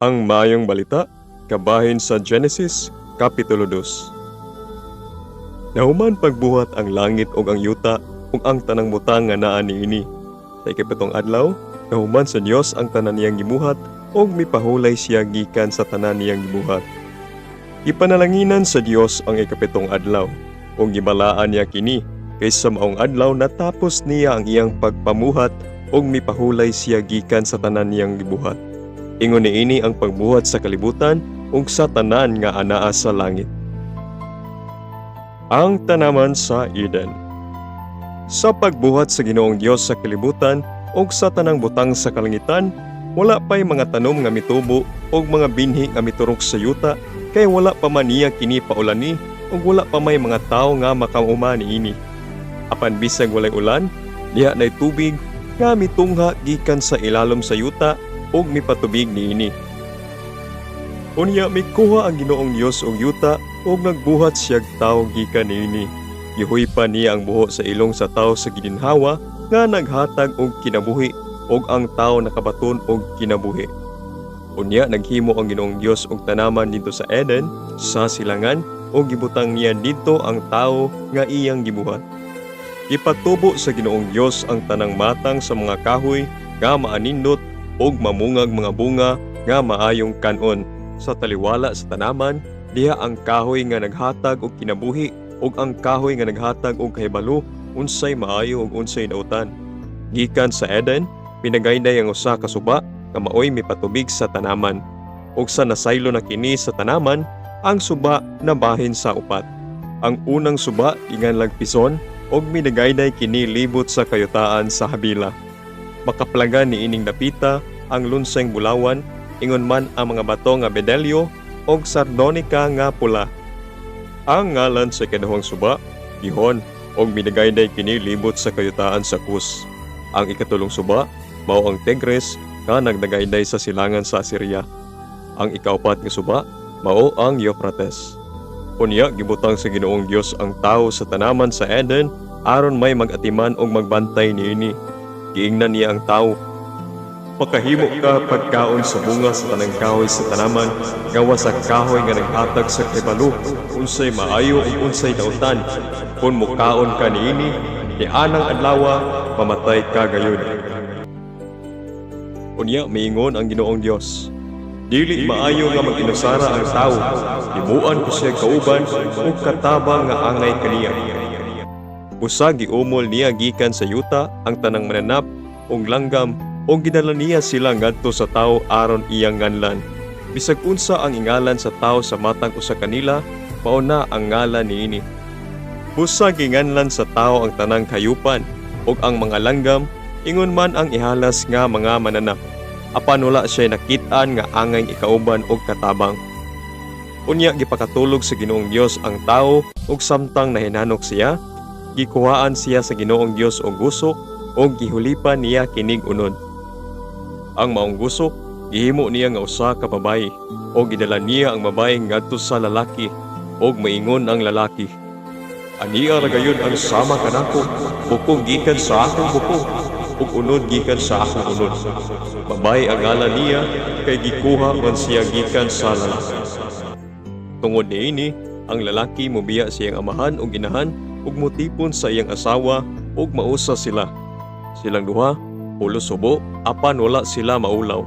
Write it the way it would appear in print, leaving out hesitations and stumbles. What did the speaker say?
Ang Maayong Balita, kabahin sa Genesis, Kapitulo 2. Nahuman pagbuhat ang langit ug ang yuta ug ang tanang butang nga naa niini. Sa ikapitong adlaw, nahuman sa Dios ang tanan niyang gibuhat ug mipahulay siya gikan sa tanan niyang gibuhat. Ipanalanginan sa Dios ang ikapitong adlaw ug gibalaan niya kini kaysa maong adlaw natapos niya ang iyang pagpamuhat ug mipahulay siya gikan sa tanan niyang gibuhat. Ingon niini ang pagbuhat sa kalibutan ug sa tanan nga anaa sa langit. Ang tanaman sa Eden. Sa pagbuhat sa Ginoong Dios sa kalibutan ug sa tanang butang sa kalangitan, wala pay mga tanom nga mitubo ug mga binhi nga miturok sa yuta, kay wala pa man niya kini paulani ug wala pa may mga tawo nga makauma niini. Apan bisag walay ulan, diha nay tubig nga mitungha gikan sa ilalom sa yuta ug mipatubig niini. Unya mikuha ang Ginoong Dios og yuta ug nagbuhat siyag tawo gikan niini. Gihuy pa niya ang buho sa ilong sa tawo sa gininhawa nga naghatag og kinabuhi ug ang tawo nakabaton og kinabuhi. Unya naghimo ang Ginoong Dios og tanaman didto sa Eden sa silangan ug gibutang niya didto ang tawo nga iyang gibuhat. Ipatubo sa Ginoong Dios ang tanang matang sa mga kahoy nga maanindot ug mamungag mga bunga nga maayong kanon. Sa taliwala sa tanaman, diha ang kahoy nga naghatag og kinabuhi ug ang kahoy nga naghatag og kahibalo, unsay maayo ug unsay nautan. Gikan sa Eden, pinagayday ang usa ka suba nga maoy mipatubig sa tanaman. Ug sa nasaylo na kini sa tanaman, ang suba nabahin sa upat. Ang unang suba ingan lagpison ug minagayday kini libot sa kayutaan sa habila. Makaplagan ni ining dapita ang lunseng bulawan, ingon man ang mga bato nga bedelyo ug sardonika nga pula. Ang ngalan sa ikaduhang suba, Gihon, ug minagayday kini libot sa kayutaan sa Kus. Ang ikatulong suba, mao ang Tigris nga nagdagayday sa silangan sa Assyria. Ang ikaupat nga suba, mao ang Euphrates. Unya gibutang sa Ginoong Dios ang tawo sa tanaman sa Eden aron may magatiman ug magbantay niini. Giingnan niya ang tawo, makahimo ka pagkaon sa bunga sa tanang kahoy sa tanaman, gawa sa kahoy nga naghatag sa kahibalo, unsay maayo ug unsay nautan. Kung mukaon ka niini, di anang adlaw pamatay ka gayud. Unya miingon ang Ginoong Dios, dili maayo nga mag-inusara ang tawo, himuan ko siya kauban ug katabang nga angay kaniya. Usa giumol niya gikan sa yuta ang tanang mananap ug langgam ug gidala niya sila ngadto sa tawo aron iyang nganlan. Bisag unsa ang ingalan sa tawo sa matang usa kanila, mao na ang ngalan niini. Busa ginganlan sa tawo ang tanang kayupan ug ang mga langgam ingon man ang ihalas nga mga mananap. Apan wala siya nakit-an nga angay ikauban og katabang. Unya gipakatulog sa Ginoong Dios ang tawo ug samtang nahinanok siya, gikuhaan siya sa Ginoong Dios og gusok ug gihulipan niya kining unod. Ang maong gusok gihimo niya nga usa ka babayi ug gidala niya ang babayi ngadto sa lalaki ug maingon ang lalaki, ania ra gayud ang sama kanako, bukog gikan sa akong bukog ug unod gikan sa akong unod. Babayi ang ngalan niya kay gikuha man siya gikan sa lalaki. Tungod niini, ang lalaki mobiya sa iyang amahan ug inahan ug motipon sa iyang asawa ug mausa sila. Silang duha ulo subo apan wala sila maulaw.